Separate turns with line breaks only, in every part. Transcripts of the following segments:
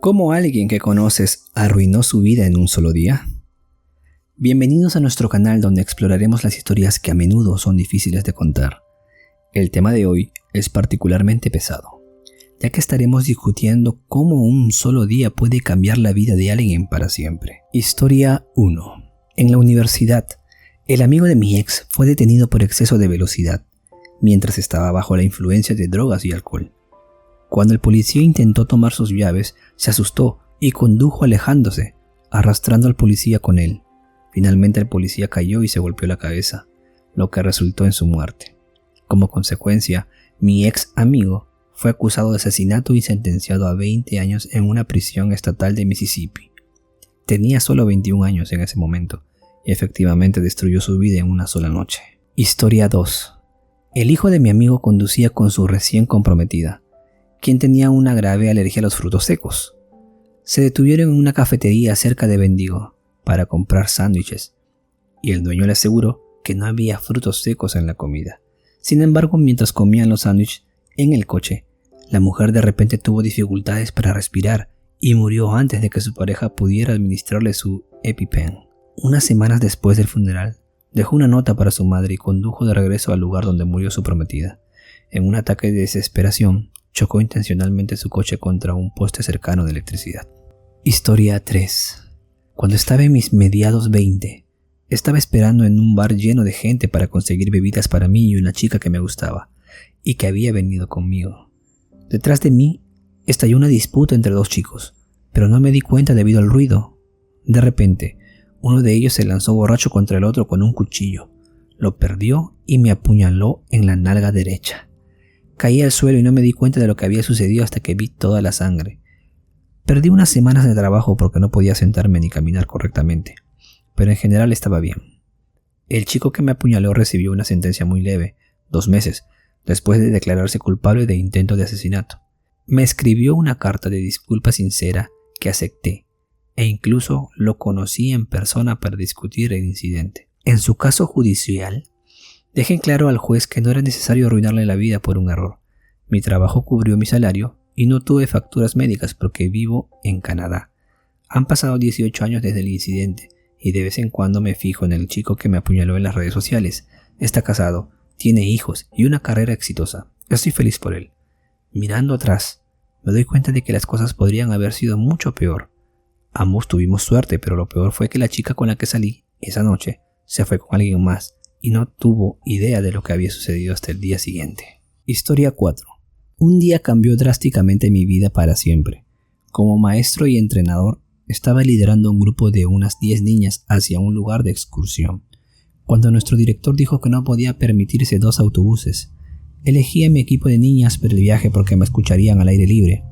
¿Cómo alguien que conoces arruinó su vida en un solo día? Bienvenidos a nuestro canal donde exploraremos las historias que a menudo son difíciles de contar. El tema de hoy es particularmente pesado, ya que estaremos discutiendo cómo un solo día puede cambiar la vida de alguien para siempre. Historia 1. En la universidad, el amigo de mi ex fue detenido por exceso de velocidad, mientras estaba bajo la influencia de drogas y alcohol. Cuando el policía intentó tomar sus llaves, se asustó y condujo alejándose, arrastrando al policía con él. Finalmente el policía cayó y se golpeó la cabeza, lo que resultó en su muerte. Como consecuencia, mi ex amigo fue acusado de asesinato y sentenciado a 20 años en una prisión estatal de Mississippi. Tenía solo 21 años en ese momento y efectivamente destruyó su vida en una sola noche. Historia 2. El hijo de mi amigo conducía con su recién comprometida, quien tenía una grave alergia a los frutos secos. Se detuvieron en una cafetería cerca de Bendigo para comprar sándwiches, y el dueño le aseguró que no había frutos secos en la comida. Sin embargo, mientras comían los sándwiches en el coche, la mujer de repente tuvo dificultades para respirar y murió antes de que su pareja pudiera administrarle su EpiPen. Unas semanas después del funeral, dejó una nota para su madre y condujo de regreso al lugar donde murió su prometida. En un ataque de desesperación, chocó intencionalmente su coche contra un poste cercano de electricidad. Historia 3. Cuando estaba en mis mediados 20, estaba esperando en un bar lleno de gente para conseguir bebidas para mí y una chica que me gustaba, y que había venido conmigo. Detrás de mí estalló una disputa entre dos chicos, pero no me di cuenta debido al ruido. De repente, uno de ellos se lanzó borracho contra el otro con un cuchillo, lo perdió y me apuñaló en la nalga derecha. Caí al suelo y no me di cuenta de lo que había sucedido hasta que vi toda la sangre. Perdí unas semanas de trabajo porque no podía sentarme ni caminar correctamente, pero en general estaba bien. El chico que me apuñaló recibió una sentencia muy leve, 2 meses, después de declararse culpable de intento de asesinato. Me escribió una carta de disculpa sincera que acepté, e incluso lo conocí en persona para discutir el incidente. En su caso judicial, dejé claro al juez que no era necesario arruinarle la vida por un error. Mi trabajo cubrió mi salario y no tuve facturas médicas porque vivo en Canadá. Han pasado 18 años desde el incidente y de vez en cuando me fijo en el chico que me apuñaló en las redes sociales. Está casado, tiene hijos y una carrera exitosa. Estoy feliz por él. Mirando atrás, me doy cuenta de que las cosas podrían haber sido mucho peor. Ambos tuvimos suerte, pero lo peor fue que la chica con la que salí esa noche se fue con alguien más y no tuvo idea de lo que había sucedido hasta el día siguiente. Historia 4. Un día cambió drásticamente mi vida para siempre. Como maestro y entrenador, estaba liderando un grupo de unas 10 niñas hacia un lugar de excursión. Cuando nuestro director dijo que no podía permitirse 2 autobuses, elegí a mi equipo de niñas para el viaje porque me escucharían al aire libre.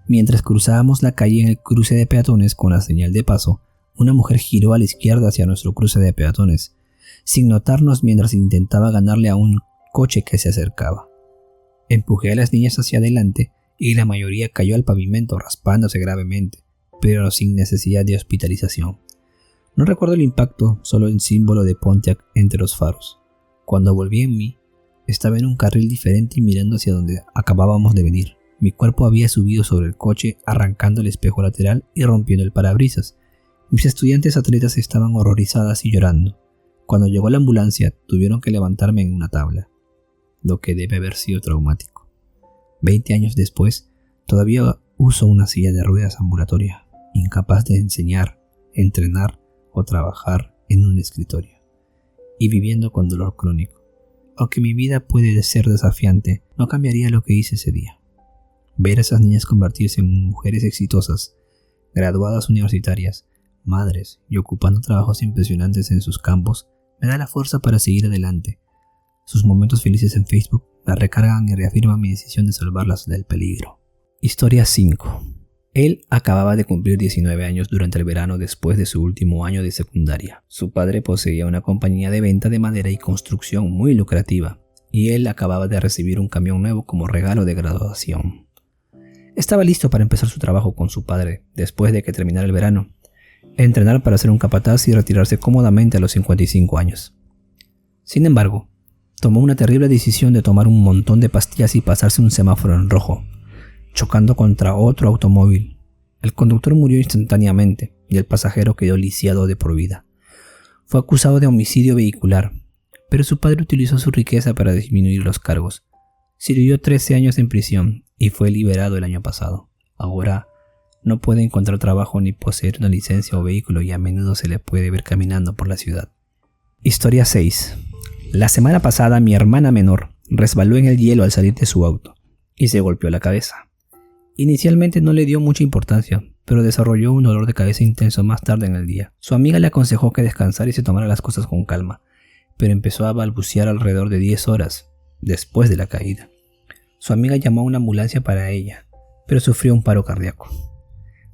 Mientras cruzábamos la calle en el cruce de peatones con la señal de paso, una mujer giró a la izquierda hacia nuestro cruce de peatones, sin notarnos mientras intentaba ganarle a un coche que se acercaba. Empujé a las niñas hacia adelante y la mayoría cayó al pavimento raspándose gravemente, pero sin necesidad de hospitalización. No recuerdo el impacto, solo el símbolo de Pontiac entre los faros. Cuando volví en mí, estaba en un carril diferente y mirando hacia donde acabábamos de venir. Mi cuerpo había subido sobre el coche, arrancando el espejo lateral y rompiendo el parabrisas. Mis estudiantes atletas estaban horrorizadas y llorando. Cuando llegó la ambulancia, tuvieron que levantarme en una tabla, lo que debe haber sido traumático. 20 años después, todavía uso una silla de ruedas ambulatoria, incapaz de enseñar, entrenar o trabajar en un escritorio, y viviendo con dolor crónico. Aunque mi vida puede ser desafiante, no cambiaría lo que hice ese día. Ver a esas niñas convertirse en mujeres exitosas, graduadas universitarias, madres y ocupando trabajos impresionantes en sus campos, me da la fuerza para seguir adelante. Sus momentos felices en Facebook me recargan y reafirman mi decisión de salvarlas del peligro. Historia 5. Él acababa de cumplir 19 años durante el verano después de su último año de secundaria. Su padre poseía una compañía de venta de madera y construcción muy lucrativa, y él acababa de recibir un camión nuevo como regalo de graduación. Estaba listo para empezar su trabajo con su padre después de que terminara el verano, entrenar para ser un capataz y retirarse cómodamente a los 55 años. Sin embargo, tomó una terrible decisión de tomar un montón de pastillas y pasarse un semáforo en rojo, chocando contra otro automóvil. El conductor murió instantáneamente y el pasajero quedó lisiado de por vida. Fue acusado de homicidio vehicular, pero su padre utilizó su riqueza para disminuir los cargos. Sirvió 13 años en prisión y fue liberado el año pasado. Ahora no puede encontrar trabajo ni poseer una licencia o vehículo y a menudo se le puede ver caminando por la ciudad. Historia 6. La semana pasada mi hermana menor resbaló en el hielo al salir de su auto y se golpeó la cabeza. Inicialmente no le dio mucha importancia, pero desarrolló un dolor de cabeza intenso más tarde en el día. Su amiga le aconsejó que descansara y se tomara las cosas con calma, pero empezó a balbucear alrededor de 10 horas después de la caída. Su amiga llamó a una ambulancia para ella, pero sufrió un paro cardíaco.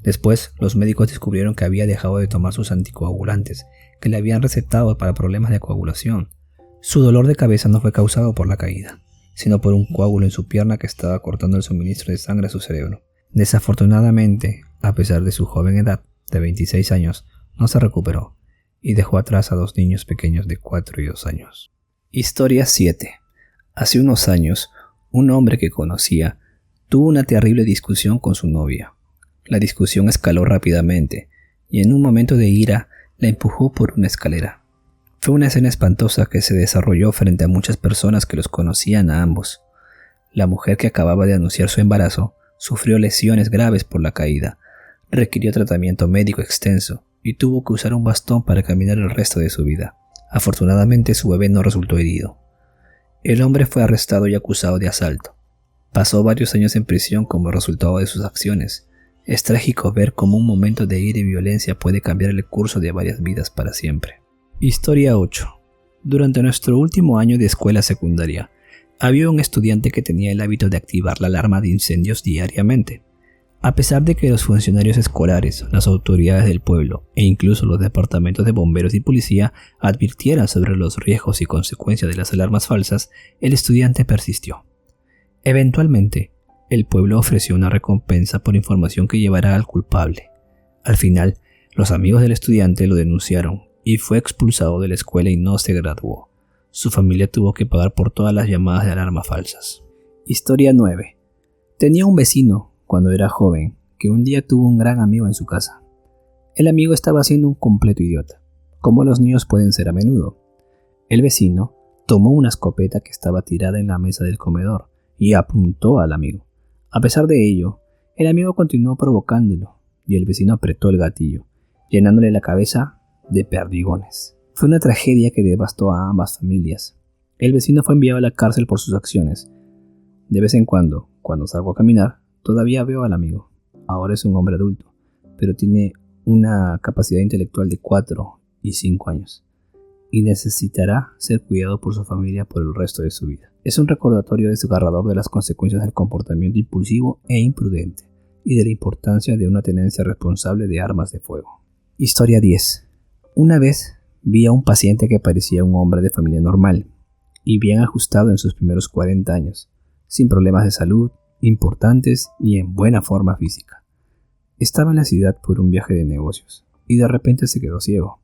Después, los médicos descubrieron que había dejado de tomar sus anticoagulantes, que le habían recetado para problemas de coagulación. Su dolor de cabeza no fue causado por la caída, sino por un coágulo en su pierna que estaba cortando el suministro de sangre a su cerebro. Desafortunadamente, a pesar de su joven edad, de 26 años, no se recuperó y dejó atrás a 2 niños pequeños de 4 y 2 años. Historia 7. Hace unos años, un hombre que conocía tuvo una terrible discusión con su novia. La discusión escaló rápidamente y en un momento de ira la empujó por una escalera. Fue una escena espantosa que se desarrolló frente a muchas personas que los conocían a ambos. La mujer que acababa de anunciar su embarazo sufrió lesiones graves por la caída, requirió tratamiento médico extenso y tuvo que usar un bastón para caminar el resto de su vida. Afortunadamente su bebé no resultó herido. El hombre fue arrestado y acusado de asalto. Pasó varios años en prisión como resultado de sus acciones. Es trágico ver cómo un momento de ira y violencia puede cambiar el curso de varias vidas para siempre. Historia 8. Durante nuestro último año de escuela secundaria, había un estudiante que tenía el hábito de activar la alarma de incendios diariamente. A pesar de que los funcionarios escolares, las autoridades del pueblo e incluso los departamentos de bomberos y policía advirtieran sobre los riesgos y consecuencias de las alarmas falsas, el estudiante persistió. Eventualmente, el pueblo ofreció una recompensa por información que llevara al culpable. Al final, los amigos del estudiante lo denunciaron y fue expulsado de la escuela y no se graduó. Su familia tuvo que pagar por todas las llamadas de alarma falsas. Historia 9. Tenía un vecino, cuando era joven, que un día tuvo un gran amigo en su casa. El amigo estaba siendo un completo idiota, como los niños pueden ser a menudo. El vecino tomó una escopeta que estaba tirada en la mesa del comedor y apuntó al amigo. A pesar de ello, el amigo continuó provocándolo y el vecino apretó el gatillo, llenándole la cabeza de perdigones. Fue una tragedia que devastó a ambas familias. El vecino fue enviado a la cárcel por sus acciones. De vez en cuando salgo a caminar, todavía veo al amigo. Ahora es un hombre adulto, pero tiene una capacidad intelectual de 4 y 5 años y necesitará ser cuidado por su familia por el resto de su vida. Es un recordatorio desgarrador de las consecuencias del comportamiento impulsivo e imprudente y de la importancia de una tenencia responsable de armas de fuego. Historia 10. Una vez vi a un paciente que parecía un hombre de familia normal y bien ajustado en sus primeros 40 años, sin problemas de salud importantes y en buena forma física. Estaba en la ciudad por un viaje de negocios y de repente se quedó ciego.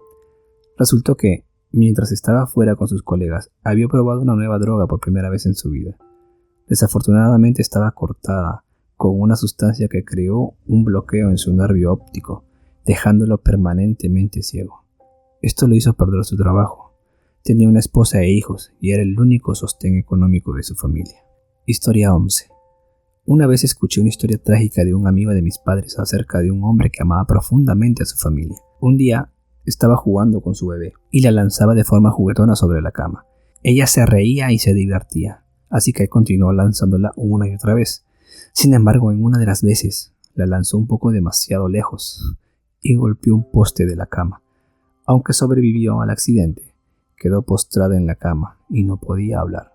Resultó que, mientras estaba fuera con sus colegas, había probado una nueva droga por primera vez en su vida. Desafortunadamente estaba cortada con una sustancia que creó un bloqueo en su nervio óptico, dejándolo permanentemente ciego. Esto lo hizo perder su trabajo. Tenía una esposa e hijos y era el único sostén económico de su familia. Historia 11. Una vez escuché una historia trágica de un amigo de mis padres acerca de un hombre que amaba profundamente a su familia. Un día estaba jugando con su bebé y la lanzaba de forma juguetona sobre la cama. Ella se reía y se divertía, así que él continuó lanzándola una y otra vez. Sin embargo, en una de las veces la lanzó un poco demasiado lejos y golpeó un poste de la cama. Aunque sobrevivió al accidente, quedó postrada en la cama y no podía hablar.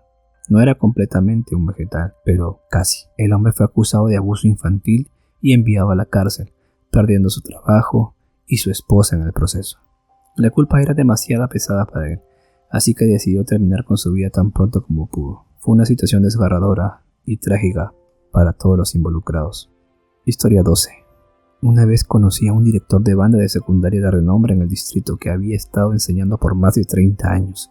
No era completamente un vegetal, pero casi. El hombre fue acusado de abuso infantil y enviado a la cárcel, perdiendo su trabajo y su esposa en el proceso. La culpa era demasiado pesada para él, así que decidió terminar con su vida tan pronto como pudo. Fue una situación desgarradora y trágica para todos los involucrados. Historia 12. Una vez conocí a un director de banda de secundaria de renombre en el distrito que había estado enseñando por más de 30 años.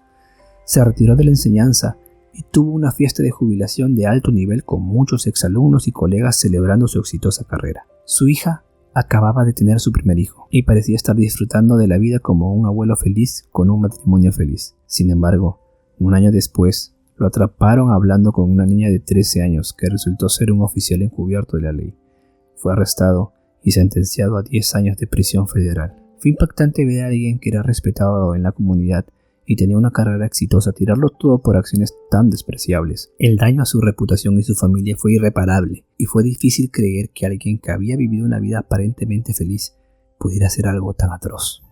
Se retiró de la enseñanza y tuvo una fiesta de jubilación de alto nivel con muchos exalumnos y colegas celebrando su exitosa carrera. Su hija Acababa de tener su primer hijo y parecía estar disfrutando de la vida como un abuelo feliz con un matrimonio feliz. Sin embargo, un año después, lo atraparon hablando con una niña de 13 años que resultó ser un oficial encubierto de la ley. Fue arrestado y sentenciado a 10 años de prisión federal. Fue impactante ver a alguien que era respetado en la comunidad y tenía una carrera exitosa tirarlo todo por acciones tan despreciables. El daño a su reputación y su familia fue irreparable, y fue difícil creer que alguien que había vivido una vida aparentemente feliz pudiera hacer algo tan atroz.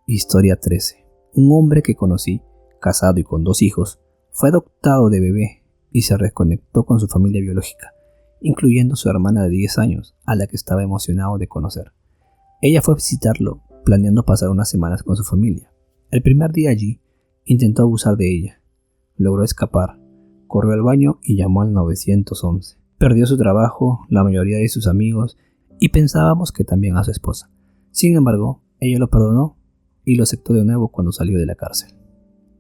Historia 13. Un hombre que conocí, casado y con 2 hijos, fue adoptado de bebé y se reconectó con su familia biológica, incluyendo su hermana de 10 años, a la que estaba emocionado de conocer. Ella fue a visitarlo, planeando pasar unas semanas con su familia. El primer día allí, intentó abusar de ella. Logró escapar, corrió al baño y llamó al 911. Perdió su trabajo, la mayoría de sus amigos y pensábamos que también a su esposa. Sin embargo, ella lo perdonó y lo aceptó de nuevo cuando salió de la cárcel.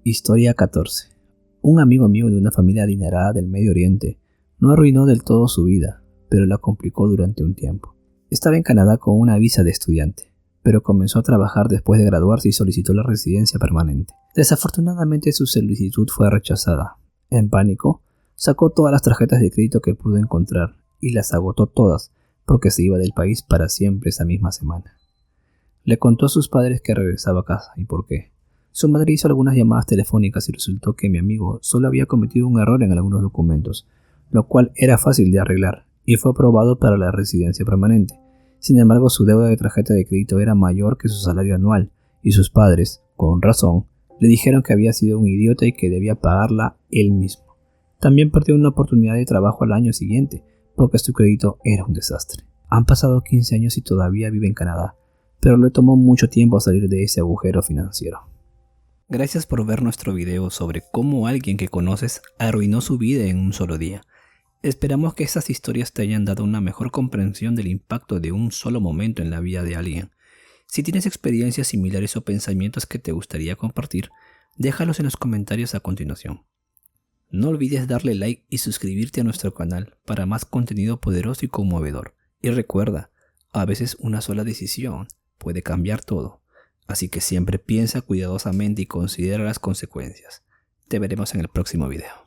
Historia 14. Un amigo mío de una familia adinerada del Medio Oriente no arruinó del todo su vida, pero la complicó durante un tiempo. Estaba en Canadá con una visa de estudiante, pero comenzó a trabajar después de graduarse y solicitó la residencia permanente. Desafortunadamente su solicitud fue rechazada. En pánico, sacó todas las tarjetas de crédito que pudo encontrar y las agotó todas porque se iba del país para siempre esa misma semana. Le contó a sus padres que regresaba a casa y por qué. Su madre hizo algunas llamadas telefónicas y resultó que mi amigo solo había cometido un error en algunos documentos, lo cual era fácil de arreglar y fue aprobado para la residencia permanente. Sin embargo, su deuda de tarjeta de crédito era mayor que su salario anual y sus padres, con razón, le dijeron que había sido un idiota y que debía pagarla él mismo. También perdió una oportunidad de trabajo al año siguiente, porque su crédito era un desastre. Han pasado 15 años y todavía vive en Canadá, pero le tomó mucho tiempo salir de ese agujero financiero. Gracias por ver nuestro video sobre cómo alguien que conoces arruinó su vida en un solo día. Esperamos que estas historias te hayan dado una mejor comprensión del impacto de un solo momento en la vida de alguien. Si tienes experiencias similares o pensamientos que te gustaría compartir, déjalos en los comentarios a continuación. No olvides darle like y suscribirte a nuestro canal para más contenido poderoso y conmovedor. Y recuerda, a veces una sola decisión puede cambiar todo, así que siempre piensa cuidadosamente y considera las consecuencias. Te veremos en el próximo video.